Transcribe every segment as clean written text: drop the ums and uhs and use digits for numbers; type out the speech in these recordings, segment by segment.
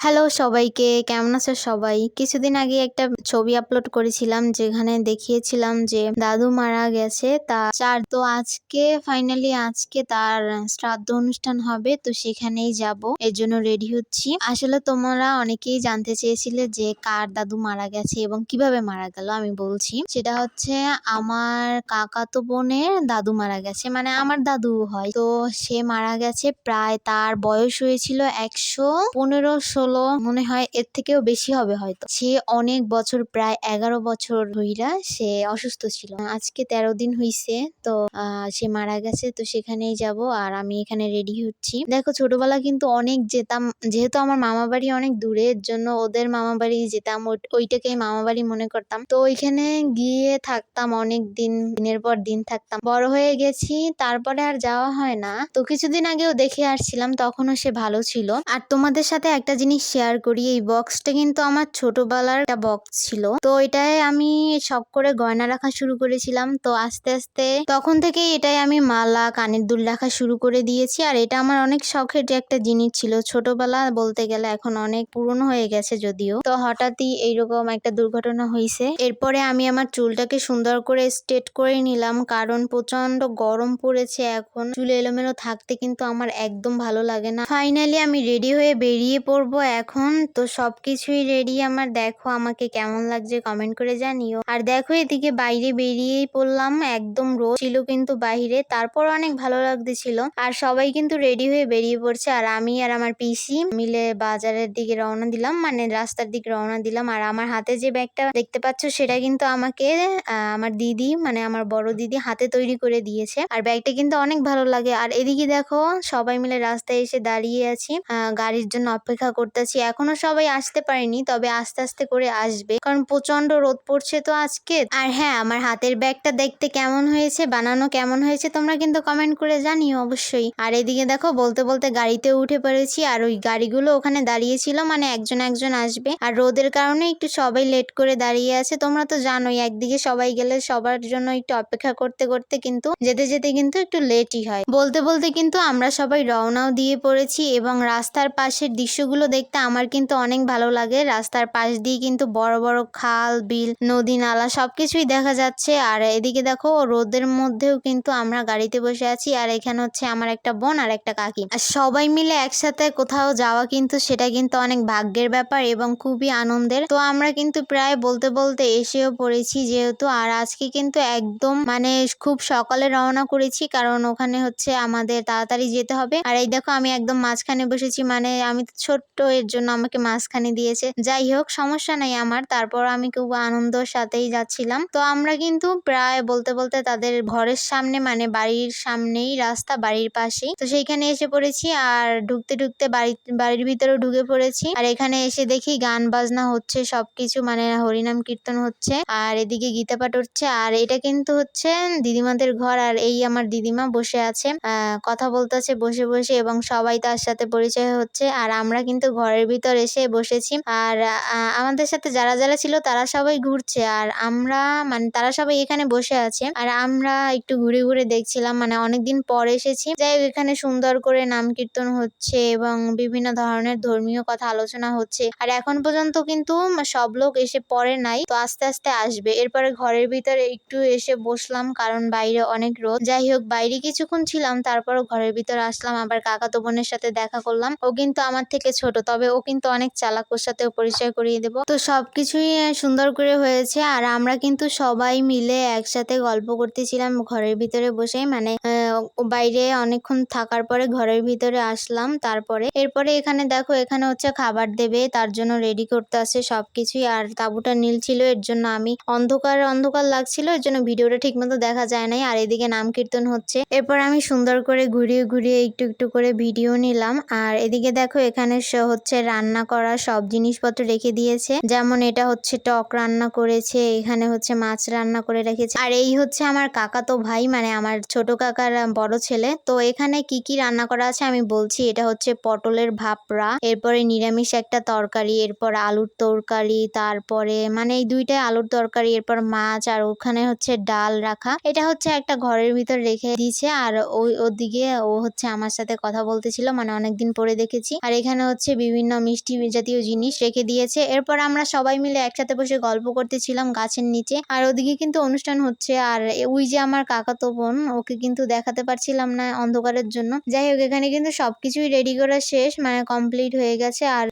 Hello সবাইকে, কেমন আছো সবাই? কিছুদিন আগে একটা ছবি আপলোড করেছিলাম যেখানে দেখিয়েছিলাম যে দাদু মারা গেছে। তো আজকে ফাইনালি তার শ্রাদ্ধ অনুষ্ঠান হবে, তো সেখানেই যাব। এর জন্য রেডি হচ্ছি। আসলে তোমরা অনেকেই জানতে চেয়েছিলে যে কার দাদু মারা গেছে এবং কিভাবে মারা গেল। আমি বলছি, সেটা হচ্ছে আমার কাকাতো বোনের দাদু মারা গেছে, মানে আমার দাদু হয়। তো সে মারা গেছে, প্রায় তার বয়স হয়েছিল 115-16, মনে হয় এর থেকেও বেশি হবে হয়তো। সে অনেক বছর, প্রায় 11 বছর ধইরা সে অসুস্থ ছিল। আজকে 13 দিন হইছে, তো সে মারা গেছে। তো সেখানেই যাব আর আমি এখানে রেডি হচ্ছি। দেখো, ছোটবেলা কিন্তু অনেক যেতাম, যেহেতু আমার মামা বাড়ি অনেক দূরে, এর জন্য ওদের মামা বাড়ি যেতাম, ওইটাকেই মামা বাড়ি মনে করতাম। তো ওইখানে গিয়ে থাকতাম অনেক দিন, দিনের পর দিন থাকতাম। বড় হয়ে গেছি, তারপরে আর যাওয়া হয় না। তো কিছুদিন আগেও দেখে আসছিলাম, তখনও সে ভালো ছিল। আর তোমাদের সাথে একটা জিনিস শেয়ার করি, এই বক্সটা কিন্তু আমার ছোটবেলার একটা বক্স ছিল। তো এটাই আমি শখ করে গয়না রাখা শুরু করেছিলাম। তো আস্তে আস্তে তখন থেকেই এটাই আমি মালা, কানের দুল রাখা শুরু করে দিয়েছি। আর এটা আমার অনেক শখের একটা জিনিস ছিল ছোটবেলা বলতে গেলে, এখন অনেক পুরনো হয়ে গেছে যদিও। তো হঠাৎই এইরকম একটা দুর্ঘটনা হয়েছে। এরপরে আমি আমার চুলটাকে সুন্দর করে স্ট্রেট করে নিলাম, কারণ প্রচন্ড গরম পড়েছে এখন। চুল এলোমেলো থাকতে কিন্তু আমার একদম ভালো লাগে না। ফাইনালি আমি রেডি হয়ে বেরিয়ে পড়বো এখন। তো সবকিছুই রেডি আমার। দেখো আমাকে কেমন লাগছে কমেন্ট করে জানিও। আর দেখো, এদিকে বাইরে বেরিয়েই পড়লাম, একদম রোদ ছিল কিন্তু বাইরে, তারপর অনেক ভালো লাগতেছিল। আর সবাই কিন্তু রেডি হয়ে বেরিয়ে পড়ছে, আর আমি আর আমার পিসি মিলে বাজারের দিকে রওনা দিলাম, মানে রাস্তার দিকে রওনা দিলাম। আর আমার হাতে যে ব্যাগটা দেখতে পাচ্ছ, সেটা কিন্তু আমাকে আমার দিদি, মানে আমার বড় দিদি হাতে তৈরি করে দিয়েছে। আর ব্যাগটা কিন্তু অনেক ভালো লাগে। আর এদিকে দেখো, সবাই মিলে রাস্তায় এসে দাঁড়িয়ে আছি, গাড়ির জন্য অপেক্ষা করতেছি। এখনো সবাই আসতে পারেনি, তবে আস্তে আস্তে করে আসবে, কারণ প্রচন্ড রোদ পড়ছে তো আজকে। আর হ্যাঁ, আমার হাতের ব্যাগটা দেখতে কেমন হয়েছে, বানানো কেমন হয়েছে, তোমরা কিন্তু কমেন্ট করে জানিও অবশ্যই। আর এদিকে দেখো, বলতে বলতে গাড়িতে উঠে পড়েছি। আর ওই গাড়িগুলো ওখানে দাঁড়িয়েছিল, মানে একজন একজন আসবে। আর রোদের কারণে একটু সবাই লেট করে দাঁড়িয়ে আছে। তোমরা তো জানোই, একদিকে সবাই গেলে সবার জন্য একটু অপেক্ষা করতে করতে কিন্তু যেতে যেতে কিন্তু একটু লেটই হয়। বলতে বলতে কিন্তু আমরা সবাই রওনাও দিয়ে পড়েছি, এবং রাস্তার পাশের দৃশ্যগুলো দেখতে আমার কিন্তু অনেক ভালো লাগে। রাস্তার পাশ দিয়ে কিন্তু বড় বড় খাল, বিল, নদী, নালা সবকিছুই দেখা যাচ্ছে। আর এদিকে দেখো, রোদের মধ্যেও কিন্তু আমরা গাড়িতে বসে আছি। আর এখানে হচ্ছে আমার একটা বোন আর একটা কাকি, আর সবাই মিলে একসাথে কোথাও যাওয়া কিন্তু সেটা কিন্তু অনেক ভাগ্যের ব্যাপার এবং খুবই আনন্দের। তো আমরা কিন্তু প্রায় বলতে বলতে এসেও পড়েছি যেহেতু। আর আজকে কিন্তু একদম মানে খুব সকালে রওনা করেছি, কারণ ওখানে হচ্ছে আমাদের তাড়াতাড়ি যেতে হবে। আর এই দেখো, আমি একদম মাঝখানে বসেছি, মানে আমি তো ছোট্ট, এর জন্য আমাকে মাঝখানে দিয়েছে। যাই হোক, সমস্যা নাই আমার। তারপর আমি খুব আনন্দের সাথেই যাচ্ছিলাম। তো আমরা কিন্তু প্রায় বলতে বলতে তাদের ঘরের সামনে, মানে বাড়ির সামনেই রাস্তা, বাড়ির পাশেই, তো সেইখানে এসে পড়েছি। আর ঢুকতে ঢুকতে বাড়ির ভিতরে ঢুকে পড়েছি। আর এখানে এসে দেখি গান বাজনা হচ্ছে, সবকিছু মানে হরিনাম কীর্তন হচ্ছে, আর এদিকে গীতা পাঠ হচ্ছে। আর এটা কিন্তু হচ্ছে দিদিমাদের ঘর, আর এই আমার দিদিমা বসে আছে, কথা বলতেছে বসে বসে, এবং সবাই তার সাথে পরিচয় হচ্ছে। আর আমরা কিন্তু ঘরের ভিতর এসে বসেছি। আর আমাদের সাথে যারা যারা ছিল তারা সবাই ঘুরছে, আর আমরা, মানে তারা সবাই এখানে বসে আছে। আর আমরা একটু ঘুরে ঘুরে দেখছিলাম, মানে অনেকদিন পর এসেছি। যাই হোক, এখানে সুন্দর করে নাম কীর্তন হচ্ছে এবং বিভিন্ন ধরনের ধর্মীয় কথা আলোচনা হচ্ছে। আর এখন পর্যন্ত কিন্তু সব লোক এসে পড়ে নাই, তো আস্তে আস্তে আসবে। এরপরে ঘরের ভিতরে একটু এসে বসলাম, কারণ বাইরে অনেক রোদ। যাই হোক, বাইরে কিছুক্ষণ ছিলাম, তারপরও ঘরের ভিতরে আসলাম। আবার কাকাতো বোনের সাথে দেখা করলাম। ও কিন্তু আমার থেকে ছোট, তবে ও কিন্তু অনেক চালাক, ওর সাথেও পরিচয় করিয়ে দেবো। তো সবকিছুই সুন্দর করে হয়েছে। আর আমরা কিন্তু সবাই মিলে একসাথে গল্প করতেছিলাম ঘরের ভিতরে বসে, মানে বাইরে অনেকক্ষণ থাকার পরে ঘরের ভিতরে আসলাম। এরপরে এখানে দেখো, এখানে হচ্ছে খাবার দেবে, তার জন্য রেডি করতে আসছে সবকিছুই। আর তাঁবুটা নীল ছিল, এর জন্য আমি অন্ধকার অন্ধকার লাগছিল, এর জন্য ভিডিওটা ঠিক মতো দেখা যায় নাই। আর এদিকে নাম কীর্তন হচ্ছে। এরপর আমি সুন্দর করে ঘুরিয়ে ঘুরিয়ে একটু একটু করে ভিডিও নিলাম। আর এদিকে দেখো, এখানে হচ্ছে রান্না করা সব জিনিসপত্র রেখে দিয়েছে, যেমন এটা হচ্ছে টক রান্না করেছে, এখানে হচ্ছে মাছ রান্না করে রেখেছে। আর এই হচ্ছে আমার কাকাতো ভাই, মানে আমার ছোট কাকার বড় ছেলে। তো এখানে কি কি রান্না করা আছে আমি বলছি। এটা হচ্ছে পটলের ভাপড়া, এরপরে নিরামিষ একটা তরকারি, এরপর আলুর তরকারি, তারপরে মানে এই দুইটাই আলুর তরকারি, এরপর মাছ, আর ওখানে হচ্ছে ডাল রাখা। এটা হচ্ছে একটা ঘরের ভিতর রেখে দিয়েছে। আর ওদিকে ও হচ্ছে আমার সাথে কথা বলতেছিল, মানে অনেকদিন পরে দেখেছি। আর এখানে হচ্ছে বিভিন্ন মিষ্টি জাতীয় জিনিস রেখে দিয়েছে। এরপর আমরা সবাই মিলে একসাথে বসে গল্প করতেছিলাম গাছের নিচে। আর ওদিকে কিন্তু অনুষ্ঠান হচ্ছে। আর ওই যে আমার কাকাতো বোন, ওকে কিন্তু দেখাতে পারছিলাম না অন্ধকারের জন্য। যাই হোক, এখানে কিন্তু সবকিছুই রেডি করা শেষ, মানে কমপ্লিট হয়ে গেছে। আর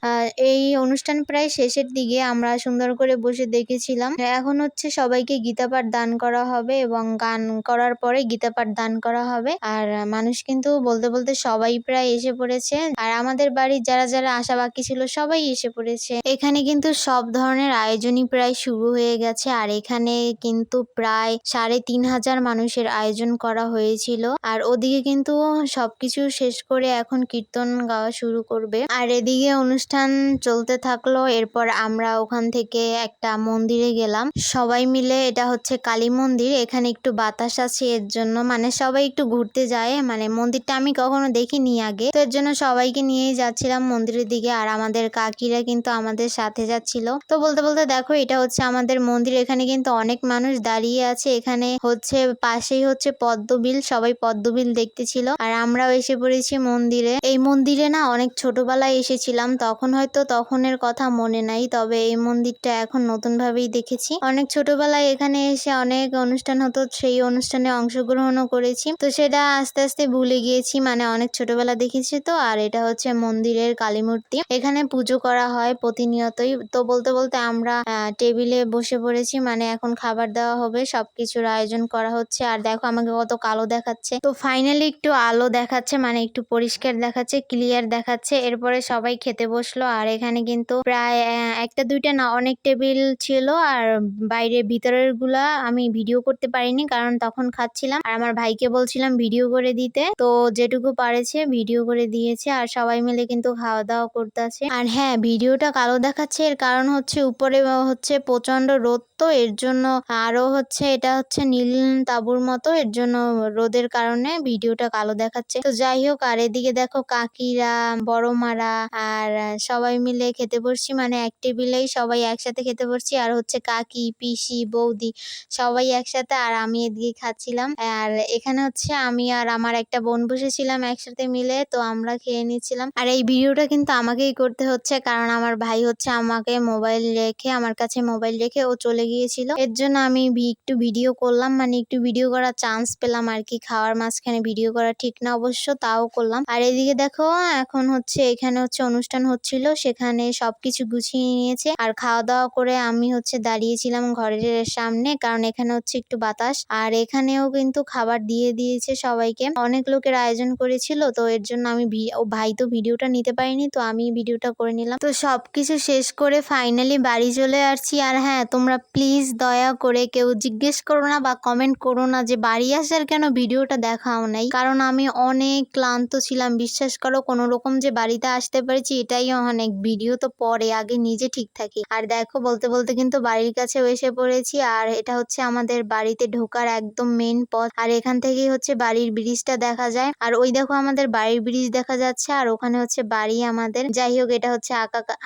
এই অনুষ্ঠান প্রায় শেষের দিকে আমরা সুন্দর করে বসে দেখেছিলাম। এখন হচ্ছে সবাইকে গীতাপাঠ দান করা হবে এবং গান করার পরে গীতাপাঠ দান করা হবে। আর মানুষ কিন্তু বলতে বলতে সবাই প্রায় এসে পড়েছে। আর আমাদের বাড়ির যারা যারা আসা বাকি ছিল সবাই এসে পড়েছে। এখানে কিন্তু সব ধরনের আয়োজনই প্রায় শুরু হয়ে গেছে। আর এখানে কিন্তু প্রায় ৩,৫০০ মানুষের আয়োজন করা হয়েছিল। আর ওদিকে কিন্তু সবকিছু শেষ করে এখন কীর্তন গাওয়া শুরু করবে। আর এদিকে অনুষ্ঠান চলতে থাকলো। এরপর আমরা ওখান থেকে একটা মন্দিরে গেলাম সবাই মিলে। এটা হচ্ছে কালী মন্দির। এখানে একটু বাতাস আছে, এর জন্য মানে সবাই একটু ঘুরতে যায়। মানে মন্দিরটা আমি কখনো দেখিনি আগে, তো এর জন্য সবাইকে নিয়েই যাচ্ছিলাম মন্দিরের দিকে। আর আমাদের কাকিরা কিন্তু আমাদের সাথে যাচ্ছিল। তো বলতে বলতে দেখো, এটা হচ্ছে আমাদের মন্দির। এখানে কিন্তু অনেক মানুষ দাঁড়িয়ে আছে। এখানে হচ্ছে পাশেই হচ্ছে পদ্মবিল, সবাই পদ্মবিল দেখতেছিল। আর আমরাও এসে পড়েছি মন্দিরে। এই মন্দিরে না অনেক ছোটবেলায় এসেছিলাম, তখন হয়তো তখনের কথা মনে নাই, তবে এই মন্দিরটা এখন নতুন ভাবেই দেখেছি। অনেক ছোটবেলায় এখানে এসে অনেক অনুষ্ঠান হতো, সেই অনুষ্ঠানে অংশগ্রহণও করেছি। তো সেটা আস্তে আস্তে ভুলে গিয়েছি, মানে অনেক ছোটবেলা দেখেছি তো। আর এটা হচ্ছে মন্দিরের কালী মূর্তি। এখানে পুজো করা হয় প্রতিনিয়তই। তো বলতে বলতে আমরা টেবিলে বসে পড়েছি, মানে এখন খাবার দেওয়া হবে, সবকিছুর আয়োজন করা হচ্ছে। আর দেখো আমাকে কত কালো দেখাচ্ছে। তো ফাইনালি একটু আলো দেখাচ্ছে, মানে একটু পরিষ্কার দেখাচ্ছে, ক্লিয়ার দেখাচ্ছে। এরপরে সবাই খেতে বসলো। আর এখানে কিন্তু প্রায় একটা দুইটা না, অনেক টেবিল ছিল। আর বাইরে ভিতরের গুলা আমি ভিডিও করতে পারিনি, কারণ তখন খাচ্ছিলাম। আর আমার ভাইকে বলছিলাম ভিডিও করে দিতে, তো যেটুকু পারেছে ভিডিও করে দিয়েছে। আর সবাই মিলে কিন্তু খাওয়া দাওয়া করতেছে। আর হ্যাঁ, ভিডিওটা কালো দেখাচ্ছে এর কারণ হচ্ছে উপরে হচ্ছে প্রচন্ড রোদ, তো এর জন্য। আরো হচ্ছে এটা হচ্ছে নীল তাঁবুর মতো, এর জন্য রোদের কারণে ভিডিওটা কালো দেখাচ্ছে। তো যাই হোক, আর এদিকে দেখো কাকিরা, বড় মারা আর সবাই মিলে খেতে বসছি, মানে এক টেবিলেই সবাই একসাথে খেতে বসছি। আর হচ্ছে কাকি, পিসি, বৌদি সবাই একসাথে। আর আমি এদিকে খাচ্ছিলাম। আর এখানে হচ্ছে আমি আর আমার একটা বোন বসেছিলাম একসাথে মিলে, তো আমরা খেয়ে নিচ্ছিলাম। আর এই ভিডিওটা কিন্তু আমাকেই করতে হচ্ছে, কারণ আমার ভাই হচ্ছে আমাকে মোবাইল রেখে, আমার কাছে মোবাইল রেখে ও চলে গিয়েছিল। এর জন্য আমি একটু ভিডিও করলাম, মানে একটু ভিডিও করার চান্স পেলাম আর কি। খাওয়ার মাঝখানে ভিডিও করা ঠিক না অবশ্য, তাও করলাম। আর এদিকে দেখো, এখন হচ্ছে এখানে হচ্ছে অনুষ্ঠান হচ্ছিল, সেখানে সবকিছু গুছিয়ে নিয়েছে। আর খাওয়া দাওয়া করে আমি হচ্ছে দাঁড়িয়েছিলাম ঘরের সামনে, কারণ এখানে হচ্ছে একটু বাতাস। আর এখানেও কিন্তু খাবার দিয়ে দিয়েছে সবাইকে, অনেক লোকের আয়োজন করেছিল। তো এর জন্য আমি ও ভাই তো ভিডিওটা নিতে পারিনি, তো আমি ভিডিওটা করে নিলাম। তো সবকিছু শেষ করে ফাইনালি বাড়ি চলে আসছি। আর হ্যাঁ, তোমরা প্লিজ দয়া করে কেউ জিজ্ঞেস করো না বা কমেন্ট করো না যে বাড়ি আসার কেন ভিডিওটা দেখাও নাই, কারণ আমি অনেক ক্লান্ত ছিলাম। বিশ্বাস করো, কোনো রকম যে বাড়িতে আসতে পেরেছি এটাই অনেক। ভিডিও তো পরে, আগে নিজে ঠিক থাকি। আর দেখো, বলতে বলতে কিন্তু বাড়ির কাছেও এসে পড়েছি। আর এটা হচ্ছে আমাদের বাড়িতে ঢোকার একদম মেন পথ। আর এখান থেকেই হচ্ছে বাড়ির ব্রিজটা দেখা যায়। আর ওই দেখো আমাদের বাড়ির ব্রিজ দেখা যাচ্ছে, আর ওখানে হচ্ছে বাড়ি আমাদের। যাই হোক, এটা হচ্ছে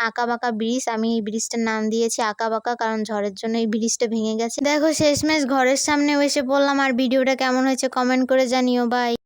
আঁকা বাঁকা ব্রিজ। আমি এই ব্রিজটার নাম দিয়েছি আঁকা বাঁকা, কারণ ঝড়ের জন্য এই ব্রিজটা ভেঙে গেছে। দেখো শেষমেশ ঘরের সামনে এসে পড়লাম। আর ভিডিওটা কেমন হয়েছে কমেন্ট করে জানিও। বাই।